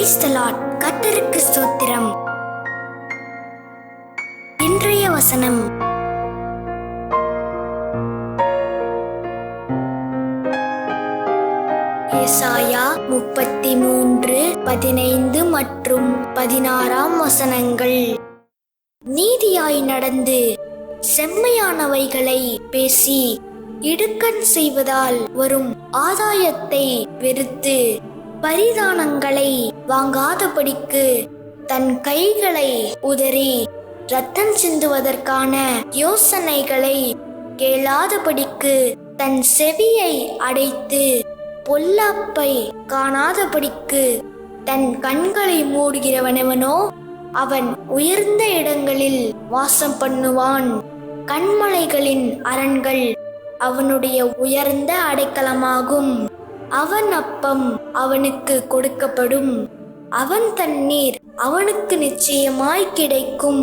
Praise the Lord. கர்த்தருக்கு ஸ்தோத்திரம். இன்றைய வசனம் ஏசாயா 33:15 மற்றும் 16 வசனங்கள். நீதியாய் நடந்து செம்மையானவைகளை பேசி இடுக்கண் செய்வதால் வரும் ஆதாயத்தை வெறுத்து பரிதானங்களை வாங்காதபடிக்கு தன் கைகளை உதறி இரத்தம் சிந்துவதற்கான யோசனைகளை கேளாதபடிக்கு தன் செவியை அடைத்து பொல்லாப்பை காணாதபடிக்கு தன் கண்களை மூடுகிறவனவனோ அவன் உயர்ந்த இடங்களில் வாசம் பண்ணுவான். கண்மலைகளின் அரண்கள் அவனுடைய உயர்ந்த அடைக்கலமாகும். அவன் அப்பம் அவனுக்கு கொடுக்கப்படும், அவன் தண்ணீர் அவனுக்கு நிச்சயமாய் கிடைக்கும்.